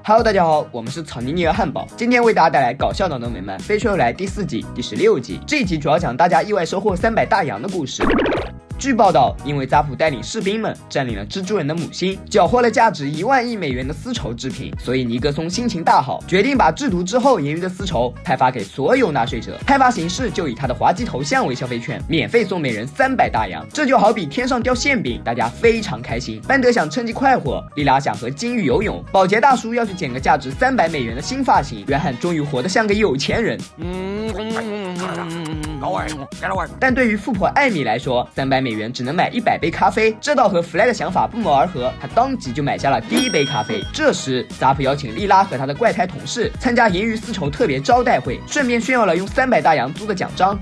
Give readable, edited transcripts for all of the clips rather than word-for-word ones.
Hello， 大家好，我们是草泥尼尔汉堡，今天为大家带来搞笑脑洞美们飞车又来第4季第16集。这一集主要讲大家意外收获300大洋的故事。据报道，因为扎普带领士兵们占领了蜘蛛人的母星，缴获了价值1万亿美元的丝绸制品，所以尼格松心情大好，决定把制毒之后盈余的丝绸派发给所有纳税者。派发形式就以他的滑稽头像为消费券，免费送每人300大洋。这就好比天上掉馅饼，大家非常开心。班德想趁机快活，莉拉想和金鱼游泳，保洁大叔要去捡个价值300美元的新发型，约翰终于活得像个有钱人。但对于富婆艾米来说，300美元只能买100杯咖啡，这倒和弗莱的想法不谋而合。他当即就买下了第1杯咖啡。这时，扎普邀请莉拉和他的怪胎同事参加银鱼丝绸特别招待会，顺便炫耀了用300大洋租的奖章。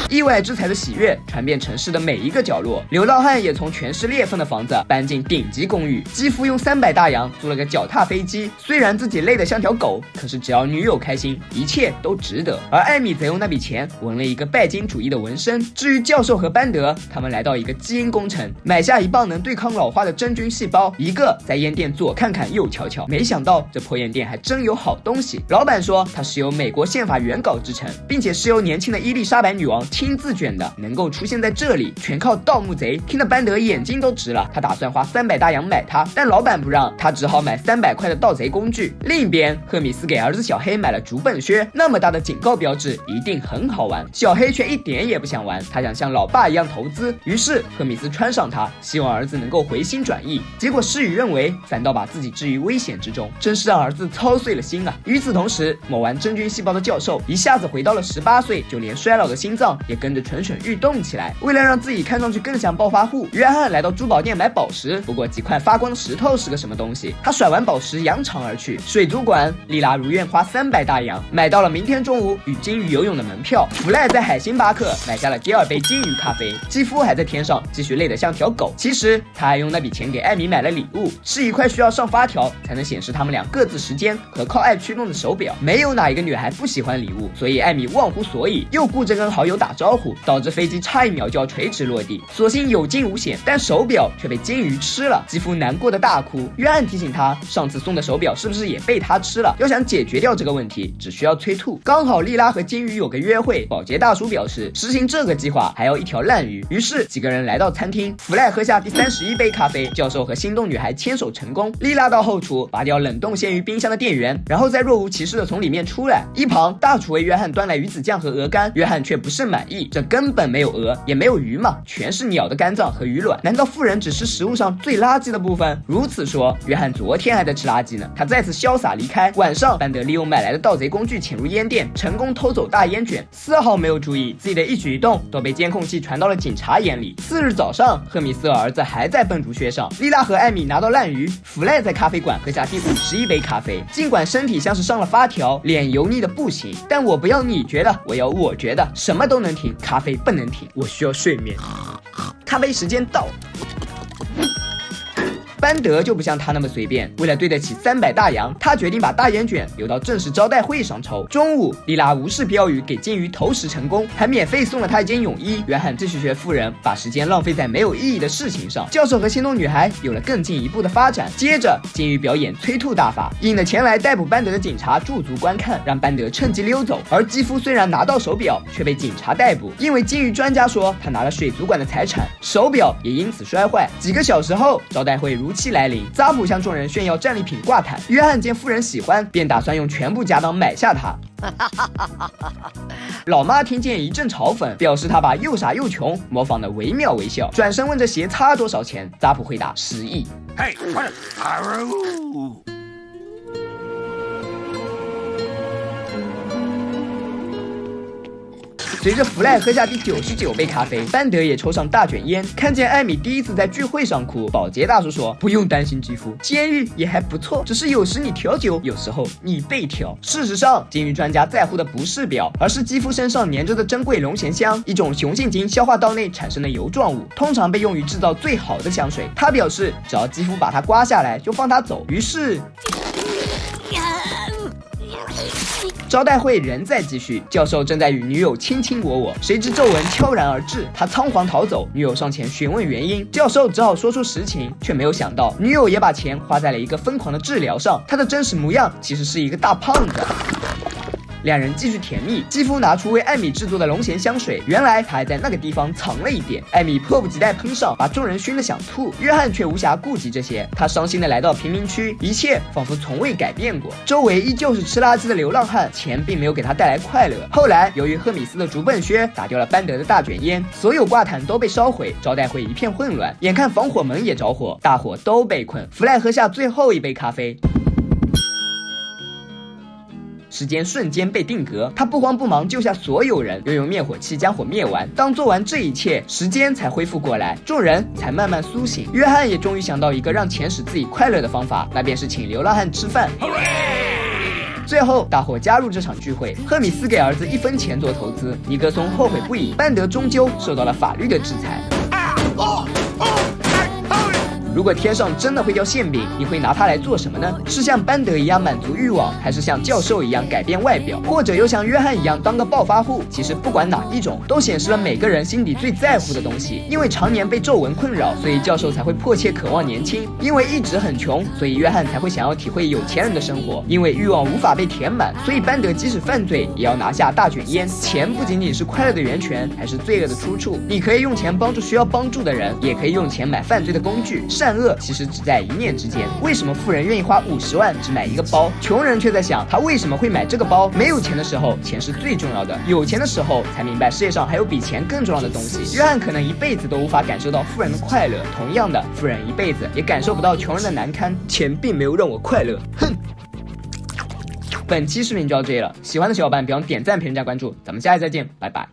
意外之财的喜悦传遍城市的每一个角落，流浪汉也从全是裂缝的房子搬进顶级公寓，基夫用300大洋租了个脚踏飞机，虽然自己累得像条狗，可是只要女友开心，一切都值得。而艾米则用那笔钱纹了一个拜金主义的纹身。至于教授和班德，他们来到一个基因工程，买下一磅能对抗老化的真菌细胞，一个在烟店左看看右瞧瞧，没想到这破烟店还真有好东西。老板说它是由美国宪法原稿制成，并且是由年轻的伊丽莎白女王亲自卷的，能够出现在这里全靠盗墓贼。听得班德眼睛都直了，他打算花300大洋买它，但老板不让，他只好买300块的盗贼工具。另一边，赫米斯给儿子小黑买了竹笨靴，那么大的警告标志一定很好玩。小黑却一点也不想玩，他想像老爸一样投资。于是赫米斯穿上它，希望儿子能够回心转意。结果事与愿违，反倒把自己置于危险之中，真是让儿子操碎了心啊。与此同时，某玩真菌细胞的教授一下子回到了18岁，就连衰老的心脏也跟着蠢蠢欲动起来。为了让自己看上去更像暴发户，约翰来到珠宝店买宝石，不过几块发光的石头是个什么东西？他甩完宝石扬长而去。水族馆，莉拉如愿花300大洋买到了明天中午与金鱼游泳的门票。弗赖在海星巴克买下了第2杯金鱼咖啡。基夫还在天上继续累得像条狗。其实他还用那笔钱给艾米买了礼物，是一块需要上发条才能显示他们俩各自时间和靠爱驱动的手表。没有哪一个女孩不喜欢礼物，所以艾米忘乎所以，又顾着跟好友打招呼，导致飞机差1秒就要垂直落地。所幸有惊无险，但手表却被金鱼吃了。基夫难过的大哭。约翰提醒他，上次送的手表是不是也被他吃了？要想解决掉这个问题，只需要催吐。刚好莉拉和金鱼有个约会，保洁大叔表示实行这个计划还要1条烂鱼。于是几个人来到餐厅，弗赖喝下第31杯咖啡，教授和心动女孩牵手成功。莉拉到后厨拔掉冷冻鲜鱼冰箱的电源，然后再若无其事的从里面出来。一旁大厨为约翰端来鱼子酱和鹅肝，约翰却不甚满意，这根本没有鹅也没有鱼嘛，全是鸟的肝脏和鱼卵。难道富人只吃食物上最垃圾的部分？如此说，约翰昨天还在吃垃圾呢。他再次潇洒离开。晚上，班德利用买来的盗贼工具潜入烟店，成功偷走大烟卷，丝毫没有注意自己的一举一动都被监控器传到了警察眼里。次日早上，赫米斯和儿子还在笨竹靴上，莉拉和艾米拿到烂鱼，弗赖在咖啡馆喝下第51杯咖啡。尽管身体像是上了发条，脸油腻的不行，但我不要你觉得，我要我觉得，什么都能停，咖啡不能停，我需要睡眠。咖啡时间到。班德就不像他那么随便，为了对得起300大洋，他决定把大烟卷留到正式招待会上抽。中午，莉拉无视标语给金鱼投食成功，还免费送了他一件泳衣。约翰继续学富人，把时间浪费在没有意义的事情上。教授和心动女孩有了更进一步的发展。接着，金鱼表演催吐大法，引得前来逮捕班德的警察驻足观看，让班德趁机溜走。而基夫虽然拿到手表，却被警察逮捕，因为金鱼专家说他拿了水族馆的财产，手表也因此摔坏。几个小时后，招待会如期来临，扎普向众人炫耀战利品挂毯。约翰见夫人喜欢，便打算用全部家当买下它。老妈听见一阵嘲讽，表示她把又傻又穷模仿得惟妙惟肖，转身问这鞋擦多少钱。扎普回答10亿。随着弗赖喝下第99杯咖啡，班德也抽上大卷烟。看见艾米第一次在聚会上哭，保洁大叔说：“不用担心，肌肤监狱也还不错，只是有时你调酒，有时候你被调。”事实上，金鱼专家在乎的不是表，而是肌肤身上粘着的珍贵龙涎香，一种雄性鲸消化道内产生的油状物，通常被用于制造最好的香水。他表示，只要肌肤把它刮下来，就放它走。于是。招待会仍在继续，教授正在与女友卿卿我我，谁知皱纹悄然而至，他仓皇逃走，女友上前询问原因，教授只好说出实情，却没有想到女友也把钱花在了一个疯狂的治疗上，他的真实模样其实是一个大胖子。两人继续甜蜜，基夫拿出为艾米制作的龙涎香水，原来他还在那个地方藏了一点。艾米迫不及待喷上，把众人熏得想吐。约翰却无暇顾及这些，他伤心地来到贫民区，一切仿佛从未改变过。周围依旧是吃垃圾的流浪汉，钱并没有给他带来快乐。后来，由于赫米斯的竹笨靴打掉了班德的大卷烟，所有挂毯都被烧毁，招待会一片混乱。眼看防火门也着火，大伙都被困。弗赖喝下最后一杯咖啡。时间瞬间被定格，他不慌不忙救下所有人，又用灭火器将火灭完。当做完这一切，时间才恢复过来，众人才慢慢苏醒。约翰也终于想到一个让钱使自己快乐的方法，那便是请流浪汉吃饭。最后，大伙加入这场聚会。赫米斯给儿子1分钱做投资，尼格松后悔不已，班德终究受到了法律的制裁。如果天上真的会掉馅饼，你会拿它来做什么呢？是像班德一样满足欲望，还是像教授一样改变外表，或者又像约翰一样当个暴发户？其实不管哪一种，都显示了每个人心底最在乎的东西。因为常年被皱纹困扰，所以教授才会迫切渴望年轻；因为一直很穷，所以约翰才会想要体会有钱人的生活；因为欲望无法被填满，所以班德即使犯罪也要拿下大卷烟。钱不仅仅是快乐的源泉，还是罪恶的出处。你可以用钱帮助需要帮助的人，也可以用钱买犯罪的工具。善恶其实只在一念之间。为什么富人愿意花50万只买一个包，穷人却在想他为什么会买这个包？没有钱的时候，钱是最重要的；有钱的时候，才明白世界上还有比钱更重要的东西。约翰可能一辈子都无法感受到富人的快乐，同样的，富人一辈子也感受不到穷人的难堪。钱并没有让我快乐，哼。本期视频就到这里了，喜欢的小伙伴别忘点赞、评论、加关注，咱们下期再见，拜拜。